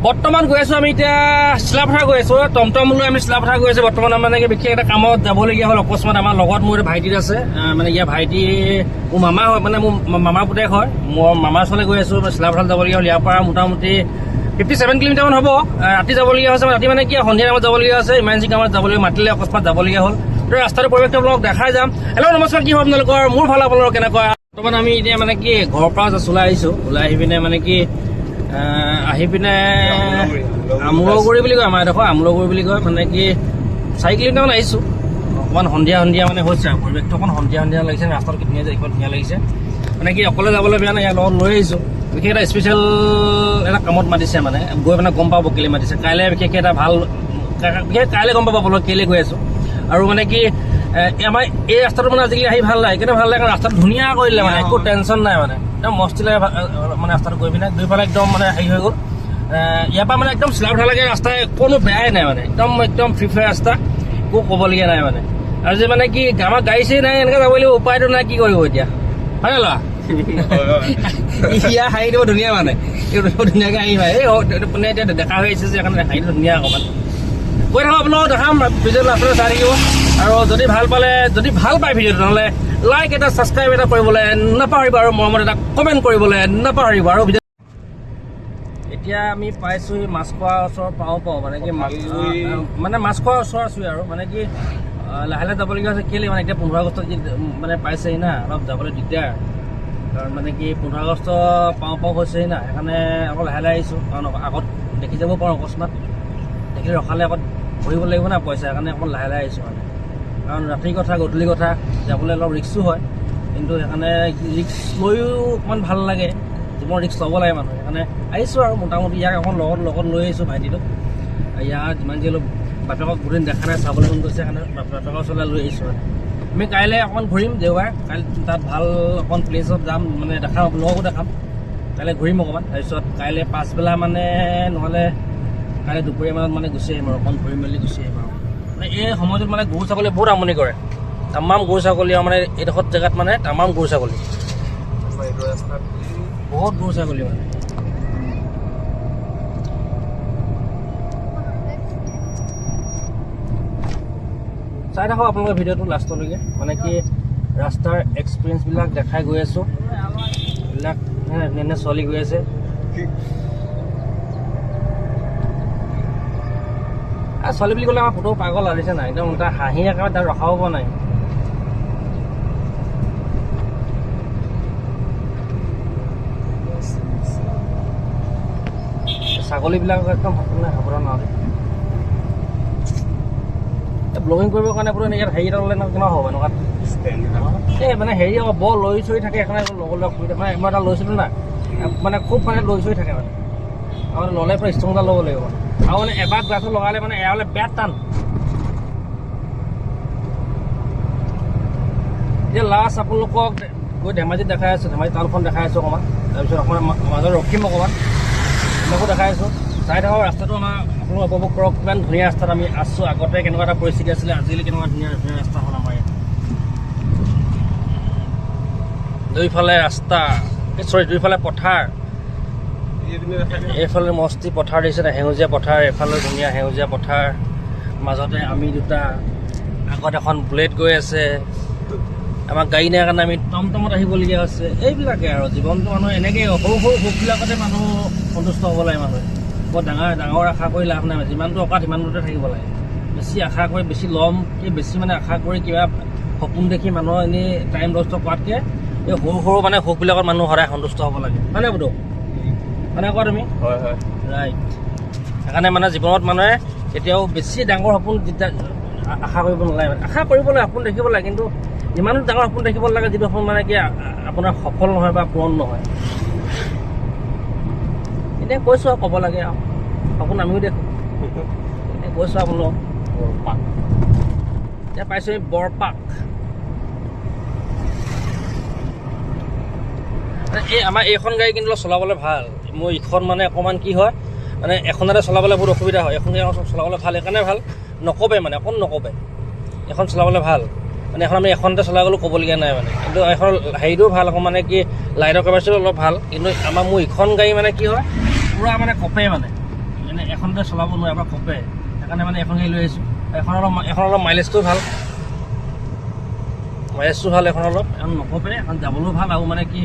বৰ্তমান গৈ আছো আমি এতিয়া চিলাপথাৰ গৈ আছো টমটম লৈ আমি চিলাপথাৰ গৈ আছো বৰ্তমান মানে বিশেষ এটা কামত যাবলগীয়া হ'ল অকস্মাত আমাৰ লগত মোৰ ভাইটি আছে মানে ইয়াৰ ভাইটি মোৰ মামা হয় মানে মোৰ মামাৰ পুতেক হয় মোৰ মামাৰ ওচৰলৈ গৈ আছো চিলাপথাৰ যাবলগীয়া হ'ল ইয়াৰ পৰা মোটামুটি 57 কিলোমিটাৰমান হ'ব ৰাতি যাবলগীয়া হৈছে ৰাতি মানে কি সন্ধিয়া টাইমত যাবলগীয়া আছে ইমাৰ্জেঞ্চি কামত যাবলগীয়া মাতিলে অকস্মাত যাবলগীয়া হ'ল তো ৰাস্তাটোৰ পৰিৱেশটো আপোনালোকক দেখাই যাম হেল্ল' নমস্কাৰ কি হ'ব আপোনালোকৰ মোৰ ভাল আপোনালোকৰ কেনেকুৱা বৰ্তমান আমি এতিয়া মানে কি ঘৰৰ পৰা ওলাই আহিছোঁ ওলাই আহি পিনে মানে কি আহি পিনে আমুলগুৰি বুলি কয় আমাৰ এডোখৰ আমুলগুৰি বুলি কয় মানে কি 4 কিলোমিটাৰমান আহিছোঁ অকণমান সন্ধিয়া মানে হৈছে আৰু পৰিৱেশটো অকণ সন্ধিয়া লাগিছে ৰাস্তাটো কি ধুনীয়া ইমান ধুনীয়া লাগিছে মানে কি অকলে যাবলৈ বেয়া নাই ইয়াৰ লগত লৈ আহিছোঁ বিশেষ এটা স্পেচিয়েল এটা কামত মাতিছে মানে গৈ মানে গম পাব কেলৈ মাতিছে কাইলৈ বিশেষকৈ এটা ভাল কাইলৈ গম পাব বোলো কেলৈ গৈ আছোঁ আৰু মানে কি আমাৰ এই ৰাস্তাটো মানে আজিকালি আহি ভাল লাগে কেনে ভাল লাগে কাৰণ ৰাস্তাটো ধুনীয়া কৰিলে মানে একো টেনশ্যন নাই মানে একদম মস্তি লাগে মানে ৰাস্তাটো গৈ পিনে দুইফালে একদম মানে হেৰি হৈ গ'ল ইয়াৰ পৰা মানে একদম চিলাপথাৰলৈকে ৰাস্তা কোনো বেয়াই নাই মানে একদম ফ্ৰী ফায়াৰ ৰাস্তা একো ক'বলগীয়া নাই মানে আৰু যে মানে কি আমাৰ গাড়ী চাড়ী নাই এনেকৈ যাব লাগিব উপায়টো নাই কি কৰিব এতিয়া হয় নে ল'ৰা ইয়াৰ হাঁহি দিব ধুনীয়া মানে ধুনীয়াকৈ হাঁহি পায় এই মানে এতিয়া দেখা হৈ আহিছে যে সেইকাৰণে হাঁহিটো ধুনীয়া অকণমান গৈ থাকক আপোনালোকক দেখাম ভিডিঅ'টো লাষ্টলৈ চাই থাকিব আৰু যদি ভাল পায় ভিডিঅ'টো নহ'লে লাইক এটা ছাবস্ক্ৰাইব এটা কৰিবলৈ নাপাহৰিব আৰু মৰমত এটা কমেণ্ট কৰিবলৈ নাপাহৰিব আৰু এতিয়া আমি পাইছোঁ মাছখোৱা ওচৰ পাওঁ মানে কি মানে মাছখোৱা ওচৰ আছোঁ আৰু মানে কি লাহে লাহে যাবলগীয়া হৈছে কেলৈ মানে এতিয়া 15 আগষ্টত মানে পাইছেহি না অলপ যাবলৈ দিগদাৰ কাৰণ মানে কি 15 আগষ্ট পাওঁ হৈছেহি না সেইকাৰণে আকৌ লাহে লাহে আহিছোঁ কাৰণ আগত দেখি যাব পাৰোঁ অকস্মাত দেখিলে ৰখালে আগত ভৰিব লাগিব না পইচা সেইকাৰণে অকণ লাহে লাহে আহিছোঁ মানে কাৰণ ৰাতিৰ কথা গধূলি কথা যাবলৈ অলপ ৰিক্সো হয় কিন্তু সেইকাৰণে ৰিক্স লৈও অকণমান ভাল লাগে জীৱন ৰিক্স ল'ব লাগে মানুহে সেইকাৰণে আহিছোঁ আৰু মোটামুটি ইয়াক অকণ লগত লৈ আহিছোঁ ভাইটিটোক ইয়াৰ যিমান যি অলপ বাপেকক বহুদিন দেখা নাই চাবলৈ মন গৈছে সেইকাৰণে বাপেকৰ ওচৰলৈ লৈ আহিছোঁ মানে আমি কাইলৈ অকণ ঘূৰিম দেওবাৰ কাইলৈ তাত ভাল অকণ প্লেচত যাম মানে দেখাম লগকো দেখাম কাইলৈ ঘূৰিম অকণমান তাৰপিছত কাইলৈ পাছবেলা মানে নহ'লে কাইলৈ দুপৰীয়া মানত মানে গুচি আহিম আৰু অকণ ঘূৰি মেলি গুচি আহিম আৰু মানে এই সময়টোত মানে গৰু ছাগলী বহুত আমনি কৰে তামাম গৰু ছাগলী আৰু মানে এইডোখৰ জেগাত মানে তামাম গৰু ছাগলী বহুত গৰু ছাগলী মানে চাই থাকক আপোনালোকে ভিডিঅ'টো লাষ্টলৈকে মানে কি ৰাস্তাৰ এক্সপিৰিয়েঞ্চবিলাক দেখাই গৈ আছোঁ এইবিলাক ধুনীয়া ছোৱালী গৈ আছে ছোৱালী বুলি ক'লে আমাৰ ফটো পাগল আহিছে নাই একদম তাৰ হাঁহি একেবাৰে তাত ৰখাব পৰা নাই ছাগলীবিলাক একদম সাৱধান নহ'লে ব্লগিং কৰিবৰ কাৰণে পুৰা ইয়াত হেৰি এটা ল'লে কেনেকুৱা হ'ব এনেকুৱা এই মানে হেৰি আকৌ বৰ লৈ চৰি থাকে সেইকাৰণে ল'বলৈ অসুবিধা মানে মই এটা লৈছিলোঁ না মানে খুব মানে লৈ চৰি থাকে মানে আৰু ল'লে পুৰা ষ্ট্ৰং এটা ল'ব লাগিব মানে আৰু মানে এবাৰ গ্লাছটো লগালে মানে এৰালে বেয়া টান এতিয়া লাষ্ট আপোনালোকক গৈ ধেমাজিত দেখাই আছোঁ ধেমাজি টাউনখন দেখাই আছোঁ অকণমান তাৰপিছত অকণমান মাজত ৰখিম অকণমান তোমাকো দেখাই আছোঁ চাই থাকক ৰাস্তাটো আমাৰ আপোনালোক উপভোগ কৰক কিমান ধুনীয়া ৰাস্তাত আমি আছোঁ আগতে কেনেকুৱা এটা পৰিস্থিতি আছিলে আজিকালি কেনেকুৱা ধুনীয়া ৰাস্তা হ'ল আমাৰ ইয়াত দুইফালে ৰাস্তা দুইফালে পথাৰ এইফালে মস্তি পথাৰ দেখিছে সেউজীয়া পথাৰ এইফালে ধুনীয়া সেউজীয়া পথাৰ মাজতে আমি দুটা আগত এখন বুলেট গৈ আছে আমাৰ গাড়ী নাই কাৰণে আমি টমটমত আহিবলগীয়া হৈছে এইবিলাকে আৰু জীৱনটো মানুহ এনেকৈ সৰু সুখবিলাকতে মানুহ সন্তুষ্ট হ'ব লাগে মানুহে বৰ ডাঙৰ আশা কৰি লাভ নাই যিমানটো অকাত সিমানটোতে থাকিব লাগে বেছি আশা কৰি বেছি ল'ম কি বেছি মানে আশা কৰি কিবা সপোন দেখি মানুহৰ এনেই টাইম নষ্ট কৰাতকৈ এই সৰু মানে সুখবিলাকত মানুহ সদায় সন্তুষ্ট হ'ব লাগে হয় নাই বুধো মানে কোৱা তুমি হয় ৰাইট সেইকাৰণে মানে জীৱনত মানুহে কেতিয়াও বেছি ডাঙৰ সপোন যেতিয়া আশা কৰিব নালাগে মানে আশা কৰিব লাগে সপোন দেখিব লাগে কিন্তু যিমানো ডাঙৰ সপোন দেখিব লাগে যিটো সপোন মানে কি আপোনাৰ সফল নহয় বা পূৰণ নহয় এতিয়া কৈছোঁ আৰু ক'ব লাগে আৰু সপোন আমিও দেখোঁ এতিয়া কৈছোঁ আপোনালোক বৰপাক এতিয়া পাইছোঁ এই বৰপাক এই আমাৰ এইখন গাড়ী কিন্তু চলাবলৈ ভাল মোৰ ইখন মানে অকণমান কি হয় মানে এখনতে চলাবলৈ বহুত অসুবিধা হয় এখন চলাবলৈ ভাল সেইকাৰণে ভাল নকবে মানে অকণ নকবে এখন চলাবলৈ ভাল মানে এখন আমি এখনতে চলাই গ'লেও ক'বলগীয়া নাই মানে কিন্তু এখন হেৰিটোও ভাল আকৌ মানে কি লাইটৰ কেপাচিটিও অলপ ভাল কিন্তু মোৰ ইখন গাড়ী মানে কি হয় পুৰা মানে কপে মানে মানে এখনতে চলাব নোৱাৰে এবাৰ খপে, সেইকাৰণে মানে এখন গাড়ী লৈ আহিছোঁ। এখন অলপ মাইলেজটো ভাল, এখন অলপ এখন নকপে, এখন যাবলৈও ভাল আৰু মানে কি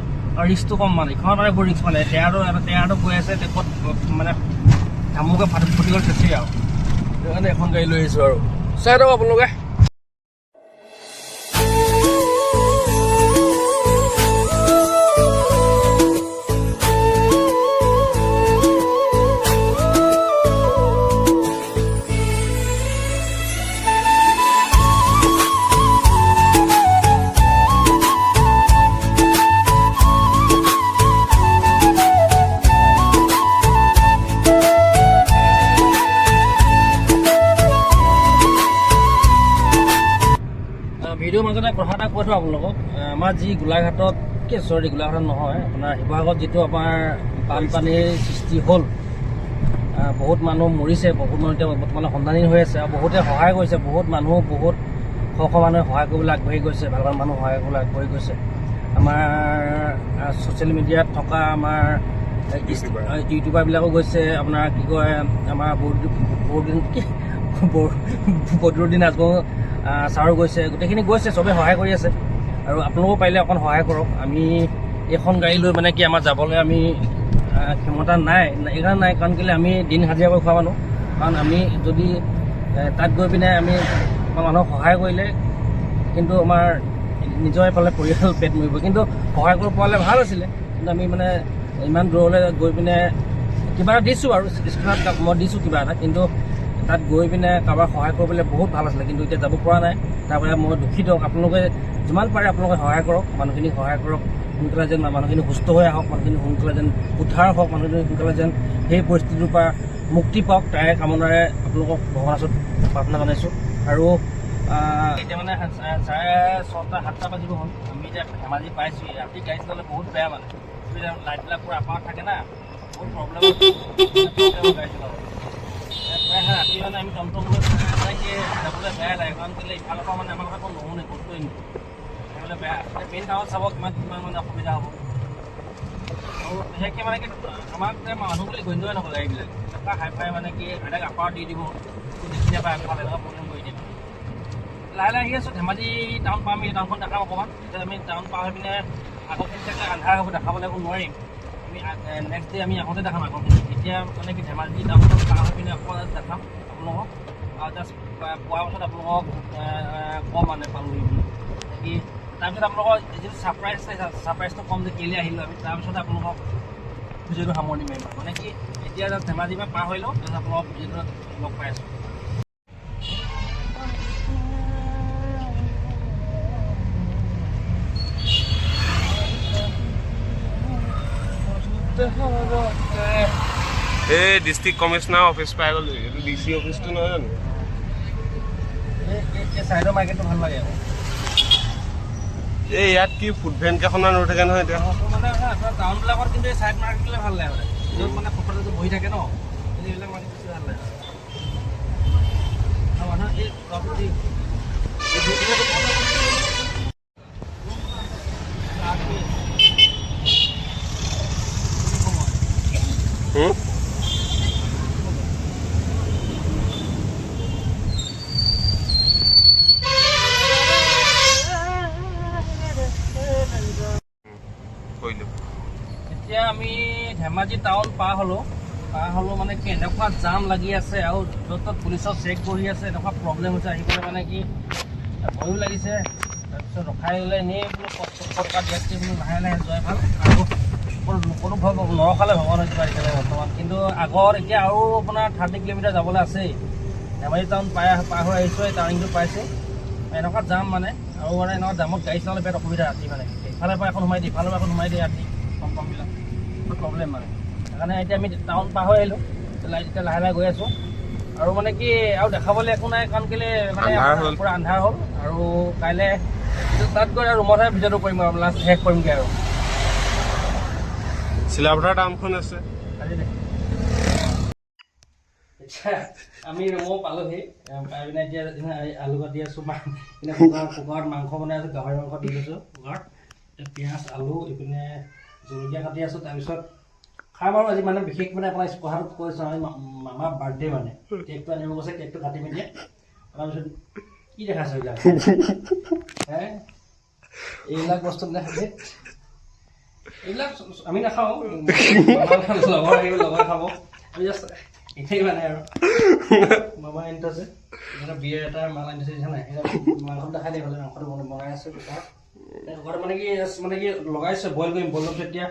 ৰিক্সটো কম মানে ইখনত মানে বহুত ৰিক্স মানে টেয়াৰটো গৈ আছে ক'ত মানে ধামুকে ফুটি গ'ল চেচি আৰু সেইকাৰণে এখন গাড়ী লৈ আহিছোঁ আৰু চাই দিয়ক আপোনালোকে। ভিডিঅ'ৰ মাজতে কথা এটা কৈ থওঁ আপোনালোকক, আমাৰ যি গোলাঘাটত গোলাঘাটত নহয় আপোনাৰ শিৱসাগৰত যিটো আমাৰ বানপানীৰ সৃষ্টি হ'ল, বহুত মানুহ মৰিছে, বহুত মানুহ এতিয়া বৰ্তমান সন্ধানহীন হৈ আছে আৰু বহুতে সহায় কৰিছে, বহুত শ মানুহে সহায় কৰিবলৈ আগবাঢ়ি গৈছে, ভাল মানুহ সহায় কৰিবলৈ আগবাঢ়ি গৈছে। আমাৰ ছ'চিয়েল মিডিয়াত থকা আমাৰ ইউটিউবাৰবিলাকো গৈছে, আপোনাৰ কি কয় আমাৰ বদৰুদ্দিন আজমল ছাৰো গৈছে, গোটেইখিনি গৈছে, চবেই সহায় কৰি আছে আৰু আপোনালোকেও পাৰিলে অকণ সহায় কৰক। আমি এইখন গাড়ী লৈ মানে কি আমাৰ যাবলৈ আমি ক্ষমতা নাই, এইকাৰণে নাই কাৰণ কেলৈ আমি দিন হাজিৰা কৰি খোৱা মানুহ, কাৰণ আমি যদি তাত গৈ পিনে আমি মানুহক সহায় কৰিলে কিন্তু আমাৰ নিজৰ এইফালে পৰিয়াল পেট মৰিব, কিন্তু সহায় কৰিব পৰা হ'লে ভাল আছিলে। কিন্তু আমি মানে ইমান দূৰলৈ গৈ পিনে কিবা এটা দিছোঁ আৰু স্কুলত মই দিছোঁ কিবা এটা, কিন্তু তাত গৈ পিনে কাৰোবাক সহায় কৰিবলৈ বহুত ভাল আছিলে, কিন্তু এতিয়া যাব পৰা নাই। তাৰপৰা মই দুখিত। আপোনালোকে যিমান পাৰে আপোনালোকে সহায় কৰক, মানুহখিনিক সহায় কৰক, সোনকালে যেন মানুহখিনি সুস্থ হৈ আহক, মানুহখিনি সোনকালে যেন উদ্ধাৰ হওক, মানুহখিনি সোনকালে যেন সেই পৰিস্থিতিটোৰ পৰা মুক্তি পাওক, তাৰে কামনাৰে আপোনালোকক ভগৱানৰ ওচৰত প্ৰাৰ্থনা জনাইছোঁ। আৰু এতিয়া মানে 6:30-7টা বাজিব হ'ল, আমি এতিয়া ধেমাজি পাইছোঁ। ৰাতি গাড়ী চলালে বহুত বেয়া মানে, লাইটবিলাক পূৰা আপাৰত থাকে না, বহুত প্ৰব্লেম গাড়ী চলাব। ৰাতি মানে আমি টমটমলৈ যাবলৈ বেয়া লাগে, কাৰণ কেলৈ ইফালৰ পৰা মানে আমাৰ কথা নুশুনে, ক'তকৈ সেইফালে বেয়া। মেইন টাউনত চাব কিমান মানে অসুবিধা হ'ব। আৰু বিশেষকৈ মানে কি আমাক মানুহ বুলি গণ্যই নকৰে গাড়ীবিলাক, এনেকুৱা হাই ফাই মানে কি বেলেগ আপাৰত দি দিব, দেখি নাপায় আগফালে এনেকুৱা প্ৰব্লেম কৰি দিব। লাহে লাহে আহি আছোঁ, ধেমাজি টাউন পাম, এই টাউনখন দেখাম অকণমান। তেতিয়া আমি টাউন পাৰ হৈ পিনে আগৰখিনি চাগে আন্ধাৰ হ'ব, দেখাবলৈ একো নোৱাৰিম। আমি নেক্সট ডে আমি আহোঁতে দেখাম আগৰখিনি। এতিয়া মানে কি ধেমাজি টাউনখন পাৰ হৈ পিনে অকণমান দেখাম আপোনালোকক, আৰু জাষ্ট পোৱাৰ পাছত আপোনালোকক কম মানে পালোহি বুলি কি। তাৰপিছত আপোনালোকৰ যিটো ছাৰপ্ৰাইজটো কম যে কেলৈ আহিলোঁ আমি, তাৰপিছত আপোনালোকক ভিডিঅ'টো সামৰণি মাৰিম। মানে কি এতিয়া ধেমাজিৰ পৰা পাৰ হৈ লওঁ, তাৰপিছত আপোনালোকক ভিডিঅ'টো লগ পাই আছোঁ। এই ডিষ্ট্ৰিক্ট কমিশ্যনাৰ অফিচ পাই গ'লো, এইটো DC অফিচটো নহয় জানো? এই চাইডৰ মাৰ্কেটটো ভাল লাগে আকৌ। এই ইয়াত কি ফুড ভেন কেইখনমান ৰৈ থাকে নহয় এতিয়া? মানে টাউনবিলাকত কিন্তু এই চাইড মাৰ্কেটবিলাক ভাল লাগে, য'ত মানে ফুটপাথত বহি থাকে ন, এইবিলাক মাৰ্কেট বেছি ভাল লাগে। আৰু মানুহ এই এতিয়া আমি ধেমাজি টাউন পাৰ হ'লোঁ মানে কি এনেকুৱা জাম লাগি আছে আৰু য'ত ত'ত পুলিচৰ চেক বহি আছে, এনেকুৱা প্ৰব্লেম হৈছে। আহি পেলাই মানে কি ভয়ো লাগিছে, তাৰপিছত ৰখাই ল'লে এনেই বোলো টকা দিয়াতকৈ বোলো লাহে লাহে যোৱাই ভাল, আৰু কোনো নৰখালে ভগৱান কিবা এতিয়ালৈ বৰ্তমান। কিন্তু আগত এতিয়া আৰু আপোনাৰ 30 কিলোমিটাৰ যাবলৈ আছেই। ধেমাজি টাউন পাৰ হৈ আহিছোঁ, এই টাৰ্ণিংটো পাইছোঁ। এনেকুৱা জাম মানে, আৰু মানে এনেকুৱা জামত গাড়ী চলালে বিৰাট অসুবিধা ৰাতি মানে, ইফালৰ পৰা এখন সোমাই দিয়ে, ইফালৰ পৰা এখন সোমাই দিয়ে ৰাতি টমটমবিলাক, প্ৰব্লেম মানে। সেইকাৰণে এতিয়া আমি টাউন পাৰ হৈ আহিলোঁ, এতিয়া লাহে লাহে গৈ আছোঁ। আৰু মানে কি আৰু দেখাবলৈ একো নাই, কাৰণ কেলৈ মানে পূৰা আন্ধাৰ হ'ল। আৰু কাইলৈ তাত গৈ আৰু ৰুমতহে ভিডিঅ'টো কৰিম আৰু লাষ্ট শেষ কৰিমগৈ আৰু। চিলাপথাৰ টাউনখন আছে আমি ৰুমো পালোহি, পাই পিনে এতিয়া আলু কাটি আছোঁ, কুকাৰত মাংস বনাই আছোঁ, গাহৰি মাংস দি লৈছোঁ কুকাৰত, পিঁয়াজ আলু এইপিনে জলকীয়া কাটি আছোঁ। তাৰপিছত খাম আৰু আজি মানে বিশেষ মানে আপোনাৰ কথাটো কৈছোঁ, আমি মামাৰ বাৰ্থডে মানে কেকটো আনিব গৈছে কেকটো কাটি মেলি তাৰপিছত কি দেখাইছে এইবিলাক হে এইবিলাক বস্তু দেখাইছে এইবিলাক আমি নাখাওঁ লগৰ আহিব লগৰ খাব আমি জাষ্ট এটাই মানে আৰু মামা আনি থৈছে বিয়েৰ এটা মাল আনি থৈছে নাই মাংসটো দেখাই দিয়ে হ'লে মাংসটো বনাই আছে ঘৰত মানে কি লগাইছে বইল কৰিম বইল কৰিম এতিয়া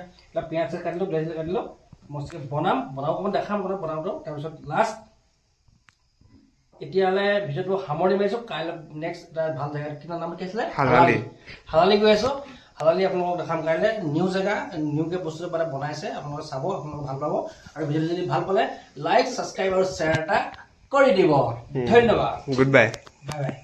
পিঁয়াজ কাটিলোঁ বিলাহী কাটিলোঁ মস্তিকে বনাব অকণমান দেখাম বনাওঁতো তাৰপিছত লাষ্ট এতিয়ালৈ ভিডিঅ'টো সামৰণি মাৰিছোঁ কাইলৈ নেক্সট এটা ভাল জেগা কিমান নাম কি আছিলে হালালি গৈ আছোঁ হালালি আপোনালোকক দেখাম কাইলৈ নিউ জেগা নিউকৈ বস্তু এটা বনাইছে আপোনালোকে চাব আপোনালোকে ভাল পাব আৰু ভিডিঅ'টো যদি ভাল পালে লাইক ছাবস্ক্ৰাইব আৰু শ্বেয়াৰ এটা কৰি দিব ধন্যবাদ গুড বাই বাই বাই